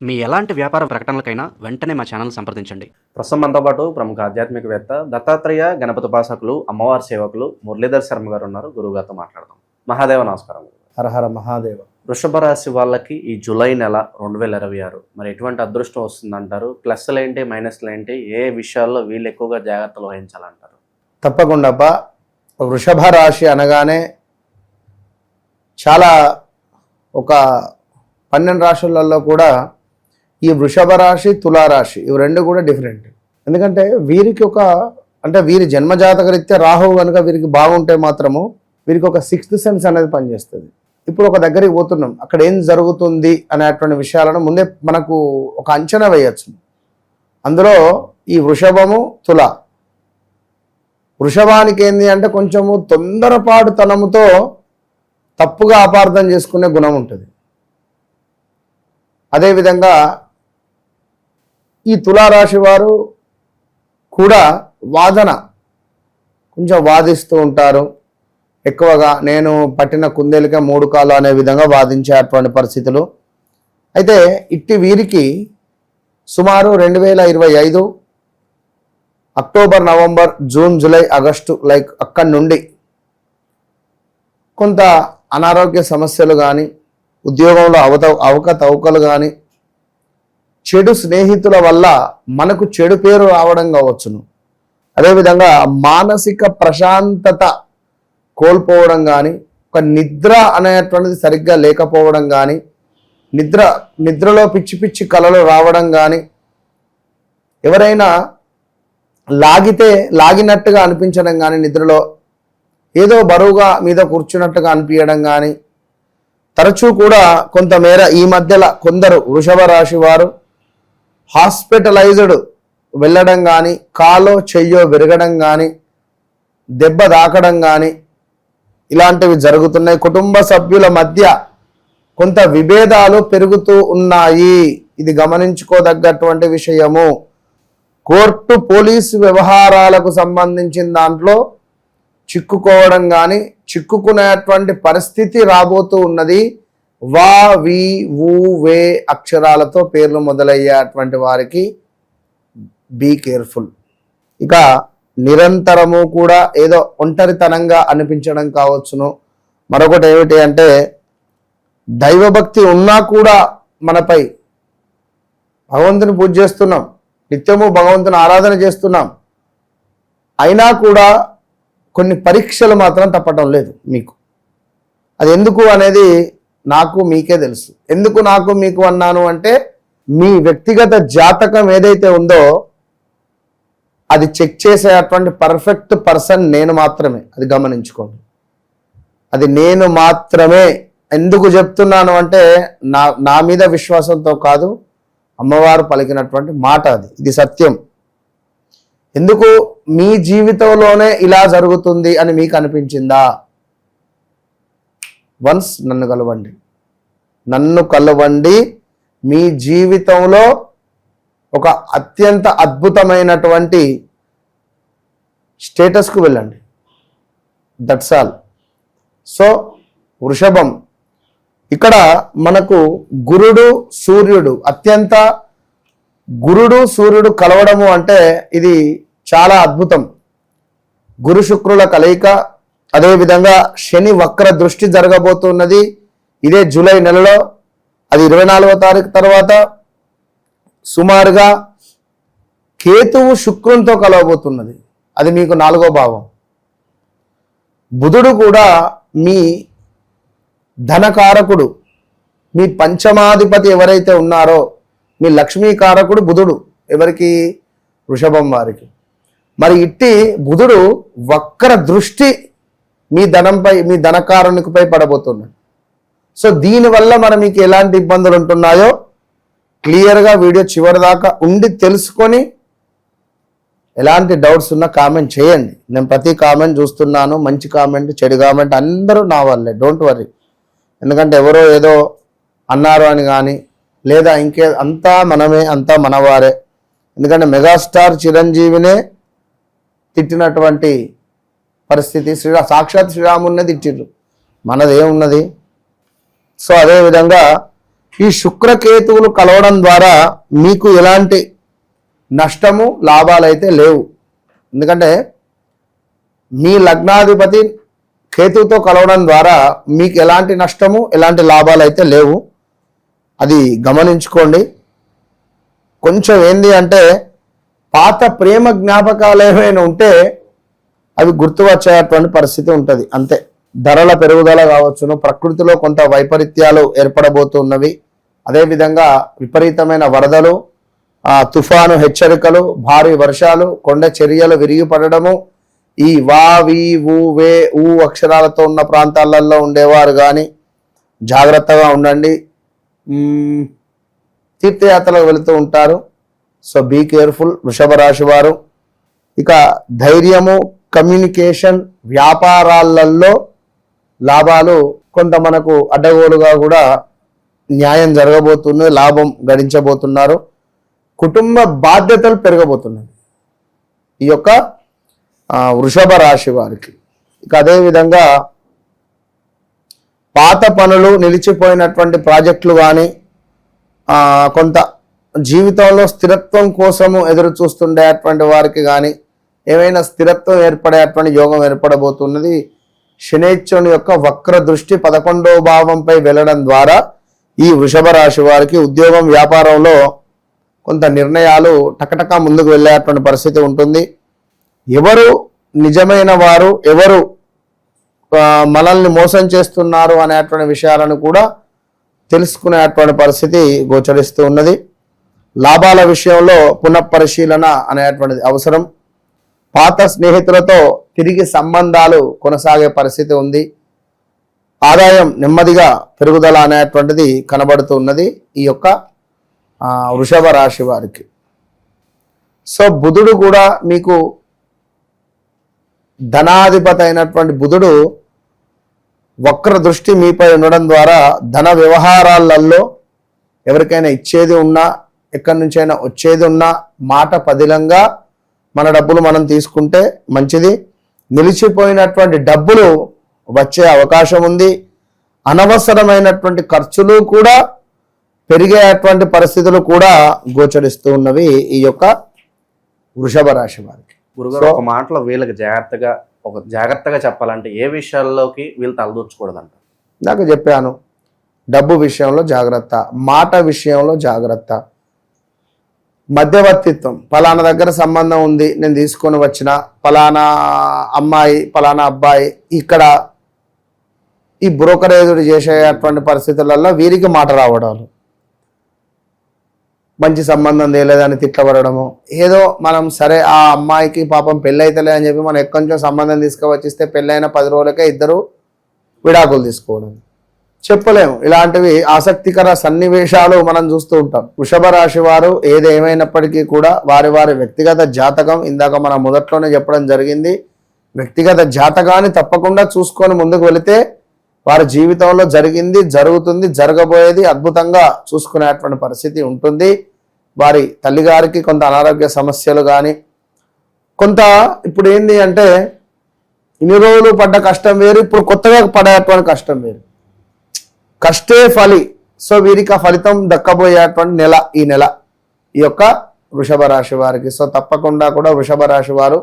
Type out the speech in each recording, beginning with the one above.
మీ ఎలాంటి వ్యాపార ప్రకటనలకైనా వెంటనే మా ఛానల్ సంప్రదించండి. ప్రస్తుతం మనతో పాటు ప్రముఖ ఆధ్యాత్మికవేత్త దత్తాత్రేయ గణపతి ఉపాసకులు అమ్మవారి సేవకులు మురళీధర్ శర్మ గారు ఉన్నారు. గురువుగారితో మాట్లాడదాం. మహాదేవ నమస్కారం. హరహర మహాదేవ. వృషభ రాశి వాళ్ళకి ఈ జూలై నెల 2026 మరి ఎటువంటి అదృష్టం వస్తుందంటారు? ప్లస్లు ఏంటి, మైనస్లు ఏంటి, ఏ విషయాల్లో వీళ్ళు ఎక్కువగా జాగ్రత్తలు వహించాలంటారు? తప్పకుండా అబ్బా. వృషభ రాశి అనగానే చాలా ఒక 12 రాశులలో కూడా ఈ వృషభ రాశి తులారాశి ఇవి రెండు కూడా డిఫరెంట్. ఎందుకంటే వీరికి వీరి జన్మజాతక రీత్యా రాహువు కనుక వీరికి బాగుంటే మాత్రము వీరికి ఒక 6th సెన్స్ అనేది పనిచేస్తుంది. ఇప్పుడు ఒక దగ్గరికి పోతున్నాం, అక్కడ ఏం జరుగుతుంది అనేటువంటి విషయాలను ముందే మనకు ఒక అంచనా వేయచ్చు. అందులో ఈ వృషభము తుల, వృషభానికి ఏంది అంటే కొంచెము తొందరపాటుతనముతో తప్పుగా అపార్థం చేసుకునే గుణం ఉంటుంది. అదేవిధంగా ఈ తులారాశి వారు కూడా కొంచెం వాదిస్తూ ఉంటారు. ఎక్కువగా నేను పట్టిన కుందేలుకే 3 కాళ్ళు అనే విధంగా వాదించేటువంటి పరిస్థితులు. అయితే ఇట్టి వీరికి సుమారు 2025 October, November, June, July, August అక్కడి నుండి కొంత అనారోగ్య సమస్యలు కానీ, ఉద్యోగంలో అవకతవకలు కానీ, చెడు స్నేహితుల వల్ల మనకు చెడు పేరు రావడం కావచ్చును. అదేవిధంగా మానసిక ప్రశాంతత కోల్పోవడం కానీ, ఒక నిద్ర అనేటువంటిది సరిగ్గా లేకపోవడం కానీ, నిద్రలో పిచ్చి పిచ్చి కలలు రావడం కానీ, ఎవరైనా లాగినట్టుగా అనిపించడం కానీ, నిద్రలో ఏదో బరువుగా మీద కూర్చున్నట్టుగా అనిపించడం కానీ, తరచూ కూడా కొంతమేర ఈ మధ్యలో కొందరు వృషభ రాశి వారు హాస్పిటలైజ్డ్ వెళ్ళడం కానీ, కాలో చెయ్యో విరగడం కానీ, దెబ్బ తాకడం కానీ ఇలాంటివి జరుగుతున్నాయి. కుటుంబ సభ్యుల మధ్య కొంత విభేదాలు పెరుగుతూ ఉన్నాయి. ఇది గమనించుకోదగ్గటువంటి విషయము. కోర్టు పోలీసు వ్యవహారాలకు సంబంధించిన దాంట్లో చిక్కుకోవడం కానీ, చిక్కుకునేటువంటి పరిస్థితి రాబోతూ ఉన్నది. వా, వి, వు, వే అక్షరాలతో పేర్లు మొదలయ్యేటువంటి వారికి బీ కేర్ఫుల్. ఇక నిరంతరము కూడా ఏదో ఒంటరితనంగా అనిపించడం కావచ్చును. మరొకటి ఏమిటి అంటే దైవభక్తి ఉన్నా కూడా మనపై భగవంతుని పూజ చేస్తున్నాం, నిత్యము భగవంతుని ఆరాధన చేస్తున్నాం, అయినా కూడా కొన్ని పరీక్షలు మాత్రం తప్పటం లేదు మీకు. అది ఎందుకు అనేది నాకు మీకే తెలుసు. ఎందుకు నాకు మీకు అన్నాను అంటే మీ వ్యక్తిగత జాతకం ఏదైతే ఉందో అది చెక్ చేసేటువంటి పర్ఫెక్ట్ పర్సన్ నేను మాత్రమే. అది గమనించుకోండి. అది నేను మాత్రమే. ఎందుకు చెప్తున్నాను అంటే నా మీద విశ్వాసంతో కాదు, అమ్మవారు పలికినటువంటి మాట అది. ఇది సత్యం. ఎందుకు మీ జీవితంలోనే ఇలా జరుగుతుంది అని మీకు అనిపించిందా? వన్స్ నన్ను కలవండి. మీ జీవితంలో ఒక అత్యంత అద్భుతమైనటువంటి స్టేటస్కు వెళ్ళండి. That's all. సో వృషభం ఇక్కడ మనకు గురుడు సూర్యుడు కలవడము అంటే ఇది చాలా అద్భుతం. గురు శుక్రుల కలయిక. అదేవిధంగా శని వక్ర దృష్టి జరగబోతున్నది ఇదే జూలై నెలలో. అది 24వ తారీఖు తర్వాత సుమారుగా కేతువు శుక్రునితో కలవబోతున్నది. అది మీకు 4వ భావం. బుధుడు కూడా మీ ధనకారకుడు, మీ పంచమాధిపతి ఎవరైతే ఉన్నారో మీ లక్ష్మీకారకుడు బుధుడు. ఎవరికి? వృషభం వారికి. మరి ఇట్టి బుధుడు వక్ర దృష్టి మీ ధనంపై, మీ ధనకారునిపై పడబోతున్నాడు. సో దీనివల్ల మరి మీకు ఎలాంటి ఇబ్బందులు ఉంటున్నాయో క్లియర్గా వీడియో చివరి దాకా ఉండి తెలుసుకొని ఎలాంటి డౌట్స్ ఉన్నా కామెంట్ చేయండి. నేను ప్రతి కామెంట్ చూస్తున్నాను. మంచి కామెంట్, చెడు కామెంట్ అందరూ నా వల్లే. Don't worry. ఎందుకంటే ఎవరో ఏదో అన్నారు అని కానీ, లేదా అంతా మనమే, అంతా మనవారే. ఎందుకంటే మెగాస్టార్ చిరంజీవినే తిట్టినటువంటి పరిస్థితి, సాక్షాత్ శ్రీరామున్నే తిట్టిర్రు, మనదేమున్నది? సో అదేవిధంగా ఈ శుక్రకేతువులు కలవడం ద్వారా మీకు ఎలాంటి నష్టము లాభాలు అయితే లేవు. ఎందుకంటే మీ లగ్నాధిపతి కేతువుతో కలవడం ద్వారా మీకు ఎలాంటి నష్టము ఎలాంటి లాభాలు అయితే లేవు. అది గమనించుకోండి. కొంచెం ఏంది అంటే పాత ప్రేమ జ్ఞాపకాలు ఏమైనా ఉంటే అవి గుర్తు వచ్చేటువంటి పరిస్థితి ఉంటుంది అంతే. ధరల పెరుగుదల కావచ్చును, ప్రకృతిలో కొంత వైపరీత్యాలు ఏర్పడబోతున్నవి. అదేవిధంగా విపరీతమైన వరదలు, తుఫాను హెచ్చరికలు, భారీ వర్షాలు, కొండ చర్యలు విరిగిపడడము, ఈ వా వి ఊ వే ఊ అక్షరాలతో ఉన్న ప్రాంతాలలో ఉండేవారు కానీ జాగ్రత్తగా ఉండండి. తీర్థయాత్రలకు వెళుతూ ఉంటారు, సో బీ కేర్ఫుల్ వృషభ రాశి వారు. ఇక ధైర్యము, కమ్యూనికేషన్, వ్యాపారాలలో లాభాలు కొంత మనకు అడ్డగోలుగా కూడా న్యాయం జరగబోతుంది, లాభం గడించబోతున్నారు. కుటుంబ బాధ్యతలు పెరగబోతున్నాయి ఈ యొక్క వృషభ రాశి వారికి. ఇక అదేవిధంగా పాత పనులు, నిలిచిపోయినటువంటి ప్రాజెక్టులు కానీ కొంత జీవితంలో స్థిరత్వం కోసము ఎదురు చూస్తుండేటువంటి వారికి కానీ ఏమైనా స్థిరత్వం ఏర్పడేటువంటి యోగం ఏర్పడబోతున్నది. శనేశ్వరుని యొక్క వక్ర దృష్టి 11వ భావంపై వెళ్ళడం ద్వారా ఈ వృషభ రాశి వారికి ఉద్యోగం, వ్యాపారంలో కొంత నిర్ణయాలు టకటక ముందుకు వెళ్ళేటువంటి పరిస్థితి ఉంటుంది. ఎవరు నిజమైన వారు, ఎవరు మనల్ని మోసం చేస్తున్నారు అనేటువంటి విషయాలను కూడా తెలుసుకునేటువంటి పరిస్థితి గోచరిస్తూ ఉన్నది. లాభాల విషయంలో పునఃపరిశీలన అనేటువంటిది అవసరం. పాత స్నేహితులతో తిరిగి సంబంధాలు కొనసాగే పరిస్థితి ఉంది. ఆదాయం నెమ్మదిగా పెరుగుదల అనేటువంటిది కనబడుతూ ఉన్నది ఈ యొక్క వృషభ రాశి వారికి. సో బుధుడు కూడా మీకు ధనాధిపతి అయినటువంటి బుధుడు వక్ర దృష్టి మీపై ఉండడం ద్వారా ధన వ్యవహారాలలో ఎవరికైనా ఇచ్చేది ఉన్నా, ఎక్కడి నుంచైనా వచ్చేది ఉన్నా మాట పదిలంగా మన డబ్బులు మనం తీసుకుంటే మంచిది. నిలిచిపోయినటువంటి డబ్బులు వచ్చే అవకాశం ఉంది. అనవసరమైనటువంటి ఖర్చులు కూడా పెరిగేటువంటి పరిస్థితులు కూడా గోచరిస్తూ ఉన్నవి ఈ యొక్క వృషభ రాశి వారికి. గురుగారు, ఒక మాటలో వీళ్ళకి జాగ్రత్తగా చెప్పాలంటే ఏ విషయాల్లోకి వీళ్ళు తలదూర్చకూడదంట? నాకు చెప్పాను, డబ్బు విషయంలో జాగ్రత్త, మాట విషయంలో జాగ్రత్త, మధ్యవర్తిత్వం. ఫలానా దగ్గర సంబంధం ఉంది, నేను తీసుకొని వచ్చిన ఫలానా అమ్మాయి, ఫలానా అబ్బాయి, ఇక్కడ ఈ బ్రోకరేజుడు చేసేటువంటి పరిస్థితులలో వీరికి మాట రావడాలు, మంచి సంబంధం తేలేదని తిట్టబడము, ఏదో మనం సరే ఆ అమ్మాయికి పాపం పెళ్ళైతలే అని చెప్పి మనం ఎక్కడి నుంచో సంబంధం తీసుకువచ్చిస్తే పెళ్ళైన 10 రోజులకే ఇద్దరు విడాకులు తీసుకోవడం, చెప్పలేము. ఇలాంటివి ఆసక్తికర సన్నివేశాలు మనం చూస్తూ ఉంటాం. వృషభ రాశి వారు ఏదేమైనప్పటికీ కూడా వారి వారి వ్యక్తిగత జాతకం, ఇందాక మనం మొదట్లోనే చెప్పడం జరిగింది, వ్యక్తిగత జాతకాన్ని తప్పకుండా చూసుకొని ముందుకు వెళితే వారి జీవితంలో జరిగింది, జరుగుతుంది, జరగబోయేది అద్భుతంగా చూసుకునేటువంటి పరిస్థితి ఉంటుంది. వారి తల్లిగారికి కొంత అనారోగ్య సమస్యలు కానీ కొంత, ఇప్పుడు ఏంది అంటే ఇన్ని రోజులు పడ్డ కష్టం వేరు, ఇప్పుడు కొత్తగా పడేటువంటి కష్టం వేరు. కష్టే ఫలి. సో వీరికి ఆ ఫలితం దక్కబోయేటువంటి నెల ఈ నెల ఈ యొక్క వృషభ రాశి వారికి. సో తప్పకుండా కూడా వృషభ రాశి వారు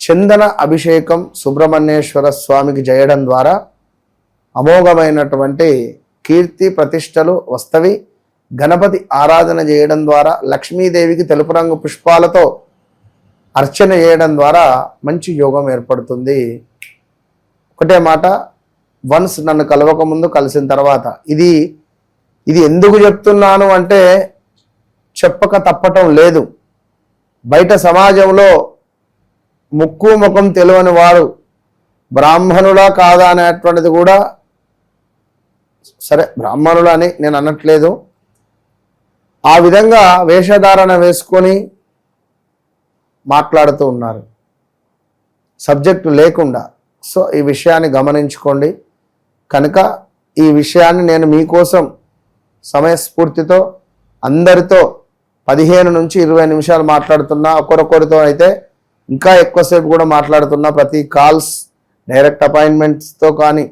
చందన అభిషేకం సుబ్రహ్మణ్యేశ్వర స్వామికి చేయడం ద్వారా అమోఘమైనటువంటి కీర్తి ప్రతిష్టలు వస్తవి. గణపతి ఆరాధన చేయడం ద్వారా, లక్ష్మీదేవికి తెలుపు రంగు పుష్పాలతో అర్చన చేయడం ద్వారా మంచి యోగం ఏర్పడుతుంది. ఒకటే మాట, వన్స్ నన్ను కలవక ముందు కలిసిన తర్వాత, ఇది ఎందుకు చెప్తున్నాను అంటే చెప్పక తప్పటం లేదు. బయట సమాజంలో ముక్కు ముఖం తెలియని వారు బ్రాహ్మణులా కాదా అనేటువంటిది కూడా, సరే బ్రాహ్మణులు అని నేను అనట్లేదు, ఆ విధంగా వేషధారణ వేసుకొని మాట్లాడుతూ ఉన్నారు సబ్జెక్టు లేకుండా. సో ఈ విషయాన్ని గమనించుకోండి. కనుక ఈ విషయాన్ని నేను మీకోసం సమయస్ఫూర్తితో అందరితో 15 నుంచి 20 నిమిషాలు మాట్లాడుతున్నా. ఒకరొకరితో అయితే ఇంకా ఎక్కువసేపు కూడా మాట్లాడుతున్నా. ప్రతి కాల్స్, డైరెక్ట్ అపాయింట్మెంట్స్తో కానీ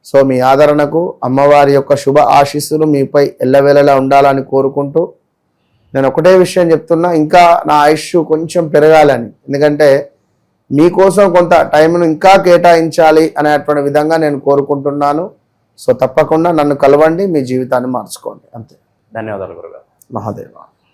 సో మీ ఆదరణకు అమ్మవారి యొక్క శుభ ఆశీస్సులు మీపై ఎల్లవేళలా ఉండాలని కోరుకుంటూ నేను ఒకటే విషయం చెప్తున్నా, ఇంకా నా ఆయుష్ కొంచెం పెరగాలని, ఎందుకంటే మీకోసం కొంత టైంను ఇంకా కేటాయించాలి అనేటువంటి విధంగా నేను కోరుకుంటున్నాను. సో తప్పకుండా నన్ను కలవండి, మీ జీవితాన్ని మార్చుకోండి. అంతే. ధన్యవాదాలు గురుగారు. మహాదేవ.